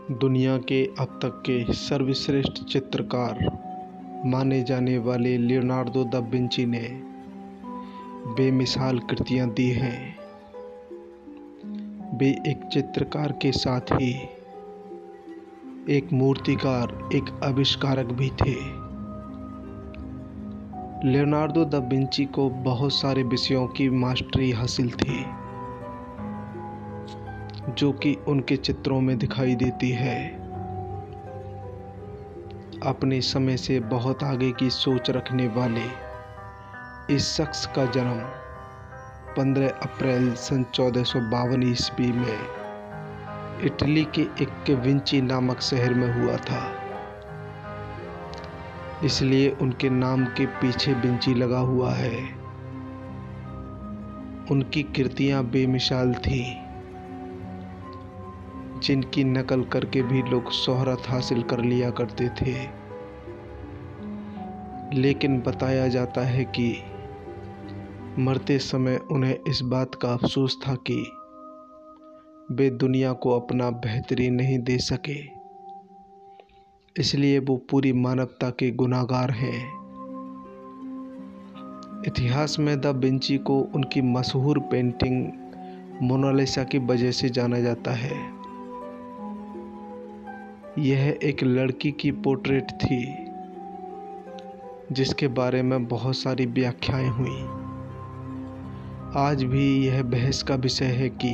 दुनिया के अब तक के सर्वश्रेष्ठ चित्रकार माने जाने वाले लियोनार्दो दा विंची ने बेमिसाल कृतियां दी हैं। वे एक चित्रकार के साथ ही एक मूर्तिकार, एक आविष्कारक भी थे। लियोनार्दो दा विंची को बहुत सारे विषयों की मास्टरी हासिल थी, जो कि उनके चित्रों में दिखाई देती है। अपने समय से बहुत आगे की सोच रखने वाले इस शख्स का जन्म 15 अप्रैल सन 1452 ईस्वी में इटली के एक विंची नामक शहर में हुआ था। इसलिए उनके नाम के पीछे विंची लगा हुआ है। उनकी कृतियां बेमिसाल थीं, जिनकी नकल करके भी लोग शोहरत हासिल कर लिया करते थे। लेकिन बताया जाता है कि मरते समय उन्हें इस बात का अफसोस था कि वे दुनिया को अपना बेहतरीन नहीं दे सके, इसलिए वो पूरी मानवता के गुनहगार हैं। इतिहास में दा विंची को उनकी मशहूर पेंटिंग मोनालिसा की वजह से जाना जाता है। यह एक लड़की की पोर्ट्रेट थी, जिसके बारे में बहुत सारी व्याख्याएं हुई। आज भी यह बहस का विषय है कि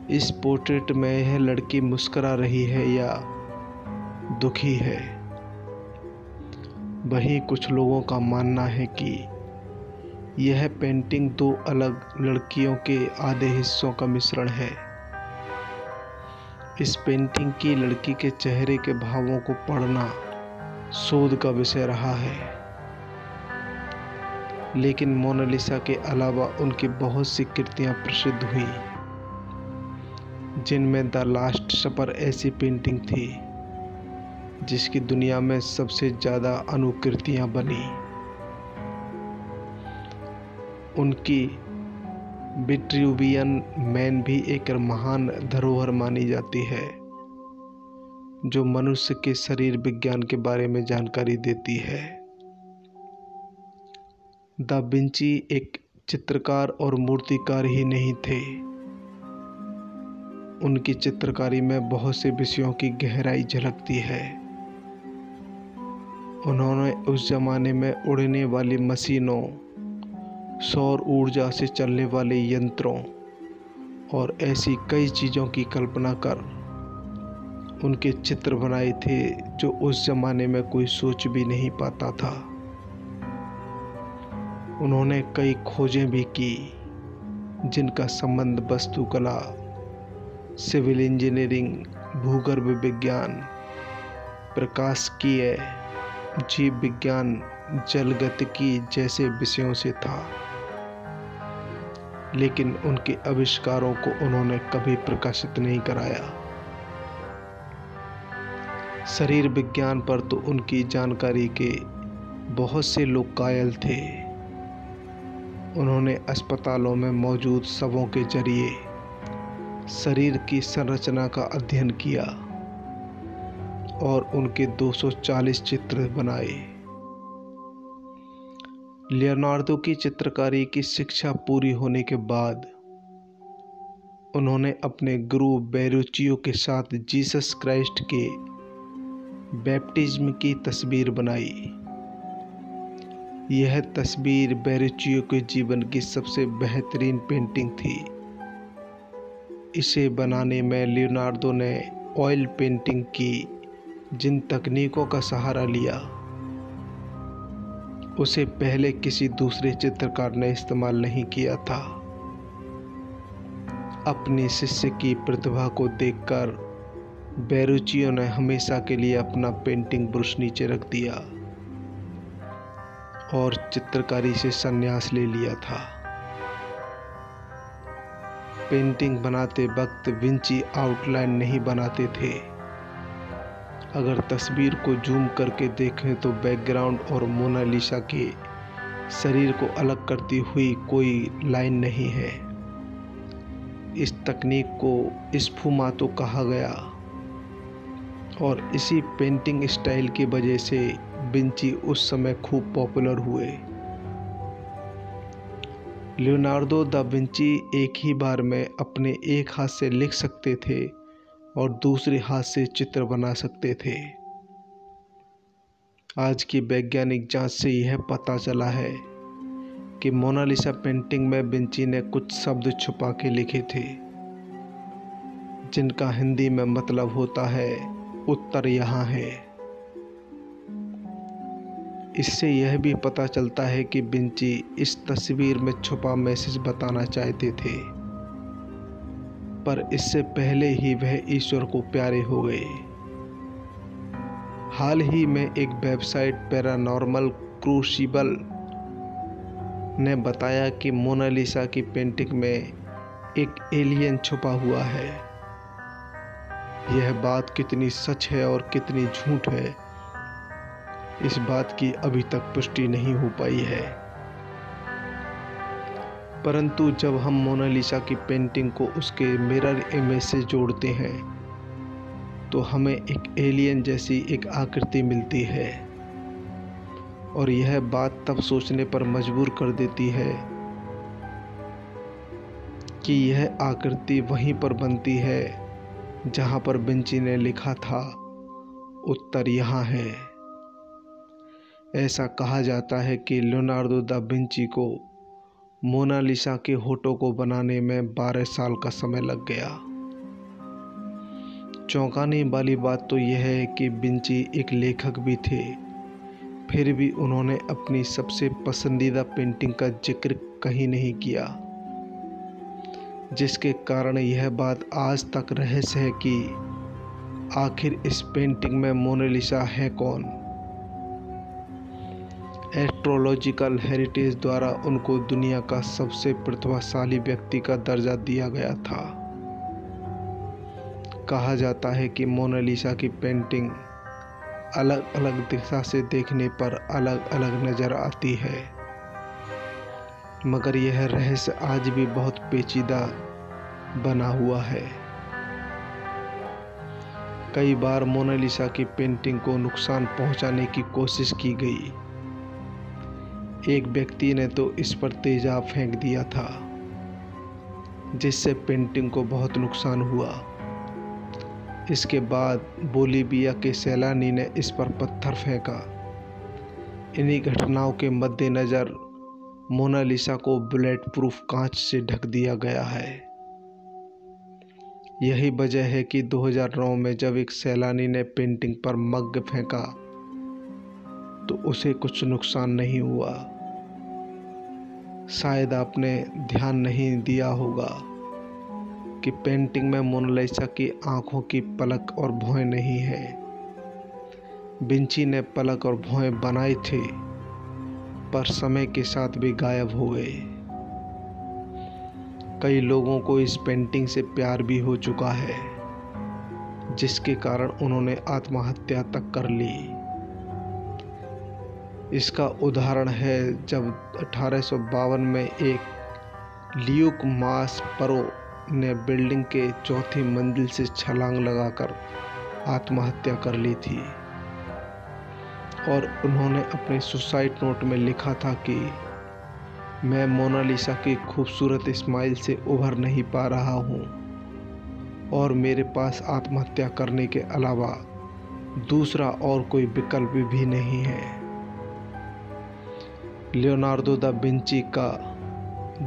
इस पोर्ट्रेट में यह लड़की मुस्कुरा रही है या दुखी है। वहीं कुछ लोगों का मानना है कि यह पेंटिंग दो अलग लड़कियों के आधे हिस्सों का मिश्रण है। इस पेंटिंग की लड़की के चेहरे के भावों को पढ़ना शोध का विषय रहा है। लेकिन मोनालिसा के अलावा उनकी बहुत सी कृतियां प्रसिद्ध हुई, जिनमें द लास्ट सपर ऐसी पेंटिंग थी जिसकी दुनिया में सबसे ज़्यादा अनुकृतियां बनी। उनकी विट्रूवियन मैन भी एक महान धरोहर मानी जाती है, जो मनुष्य के शरीर विज्ञान के बारे में जानकारी देती है। दा विंची एक चित्रकार और मूर्तिकार ही नहीं थे। उनकी चित्रकारी में बहुत से विषयों की गहराई झलकती है। उन्होंने उस जमाने में उड़ने वाली मशीनों, सौर ऊर्जा से चलने वाले यंत्रों और ऐसी कई चीज़ों की कल्पना कर उनके चित्र बनाए थे, जो उस जमाने में कोई सोच भी नहीं पाता था। उन्होंने कई खोजें भी की, जिनका संबंध वास्तुकला, सिविल इंजीनियरिंग, भूगर्भ विज्ञान, प्रकाशिकी, जीव विज्ञान, जलगतिकी जैसे विषयों से था। लेकिन उनके आविष्कारों को उन्होंने कभी प्रकाशित नहीं कराया। शरीर विज्ञान पर तो उनकी जानकारी के बहुत से लोग कायल थे। उन्होंने अस्पतालों में मौजूद शवों के जरिए शरीर की संरचना का अध्ययन किया और उनके 240 चित्र बनाए। लियोनार्दो की चित्रकारी की शिक्षा पूरी होने के बाद उन्होंने अपने गुरु बेरुचियो के साथ जीसस क्राइस्ट के बैप्टिज्म की तस्वीर बनाई। यह तस्वीर बेरुचियो के जीवन की सबसे बेहतरीन पेंटिंग थी। इसे बनाने में लियोनार्दो ने ऑयल पेंटिंग की जिन तकनीकों का सहारा लिया, उसे पहले किसी दूसरे चित्रकार ने इस्तेमाल नहीं किया था। अपने शिष्य की प्रतिभा को देखकर बेरुचियो ने हमेशा के लिए अपना पेंटिंग ब्रश नीचे रख दिया और चित्रकारी से संन्यास ले लिया था। पेंटिंग बनाते वक्त विंची आउटलाइन नहीं बनाते थे। अगर तस्वीर को जूम करके देखें तो बैकग्राउंड और मोनालिसा के शरीर को अलग करती हुई कोई लाइन नहीं है। इस तकनीक को स्फुमातो कहा गया। और इसी पेंटिंग स्टाइल की वजह से विंची उस समय खूब पॉपुलर हुए। लियोनार्डो दा विंची एक ही बार में अपने एक हाथ से लिख सकते थे और दूसरे हाथ से चित्र बना सकते थे। आज की वैज्ञानिक जांच से यह पता चला है कि मोनालिसा पेंटिंग में विंची ने कुछ शब्द छुपा के लिखे थे, जिनका हिंदी में मतलब होता है उत्तर यहाँ है। इससे यह भी पता चलता है कि विंची इस तस्वीर में छुपा मैसेज बताना चाहते थे, पर इससे पहले ही वह ईश्वर को प्यारे हो गए। हाल ही में एक वेबसाइट पैरानॉर्मल क्रूसिबल ने बताया कि मोनालिसा की पेंटिंग में एक एलियन छुपा हुआ है। यह बात कितनी सच है और कितनी झूठ है, इस बात की अभी तक पुष्टि नहीं हो पाई है। परंतु जब हम मोनालिसा की पेंटिंग को उसके मिरर इमेज से जोड़ते हैं तो हमें एक एलियन जैसी एक आकृति मिलती है, और यह बात तब सोचने पर मजबूर कर देती है कि यह आकृति वहीं पर बनती है जहां पर विंची ने लिखा था उत्तर यहाँ है। ऐसा कहा जाता है कि लियोनार्डो दा विंची को मोनालिसा के होठों को बनाने में 12 साल का समय लग गया। चौंकाने वाली बात तो यह है कि विंची एक लेखक भी थे, फिर भी उन्होंने अपनी सबसे पसंदीदा पेंटिंग का जिक्र कहीं नहीं किया, जिसके कारण यह बात आज तक रहस्य है कि आखिर इस पेंटिंग में मोनालिसा है कौन। एस्ट्रोलॉजिकल हेरिटेज द्वारा उनको दुनिया का सबसे प्रतिभाशाली व्यक्ति का दर्जा दिया गया था। कहा जाता है कि मोनालिसा की पेंटिंग अलग अलग दिशा से देखने पर अलग अलग नज़र आती है, मगर यह रहस्य आज भी बहुत पेचीदा बना हुआ है। कई बार मोनालिसा की पेंटिंग को नुकसान पहुंचाने की कोशिश की गई। एक व्यक्ति ने तो इस पर तेजाब फेंक दिया था, जिससे पेंटिंग को बहुत नुकसान हुआ। इसके बाद बोलीविया के सैलानी ने इस पर पत्थर फेंका। इन्हीं घटनाओं के मद्देनज़र मोनालिसा को बुलेट प्रूफ कांच से ढक दिया गया है। यही वजह है कि 2009 में जब एक सैलानी ने पेंटिंग पर मग फेंका तो उसे कुछ नुकसान नहीं हुआ। शायद आपने ध्यान नहीं दिया होगा कि पेंटिंग में मोनालिसा की आंखों की पलक और भौहें नहीं है। विंची ने पलक और भौहें बनाए थे, पर समय के साथ भी गायब हो गए। कई लोगों को इस पेंटिंग से प्यार भी हो चुका है, जिसके कारण उन्होंने आत्महत्या तक कर ली। इसका उदाहरण है जब 1852 में एक ल्यूक मास्परो ने बिल्डिंग के चौथी मंजिल से छलांग लगाकर आत्महत्या कर ली थी, और उन्होंने अपने सुसाइड नोट में लिखा था कि मैं मोनालिसा की खूबसूरत स्माइल से उभर नहीं पा रहा हूँ और मेरे पास आत्महत्या करने के अलावा दूसरा और कोई विकल्प भी नहीं है। लियोनार्डो दा विंची का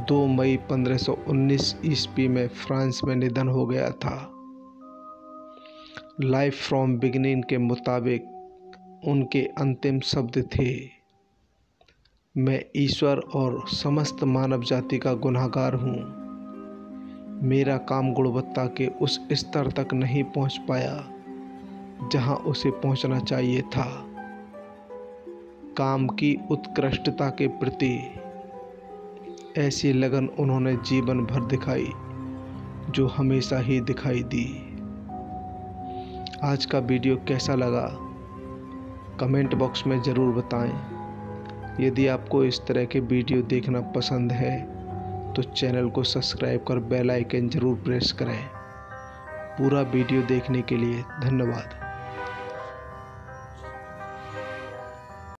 2 मई 1519 ईस्वी में फ्रांस में निधन हो गया था। लाइफ फ्रॉम बिगिनिंग के मुताबिक उनके अंतिम शब्द थे, मैं ईश्वर और समस्त मानव जाति का गुनहगार हूँ। मेरा काम गुणवत्ता के उस स्तर तक नहीं पहुँच पाया जहाँ उसे पहुँचना चाहिए था। काम की उत्कृष्टता के प्रति ऐसी लगन उन्होंने जीवन भर दिखाई जो हमेशा ही दिखाई दी। आज का वीडियो कैसा लगा कमेंट बॉक्स में ज़रूर बताएं। यदि आपको इस तरह के वीडियो देखना पसंद है तो चैनल को सब्सक्राइब कर बेल आइकन ज़रूर प्रेस करें। पूरा वीडियो देखने के लिए धन्यवाद।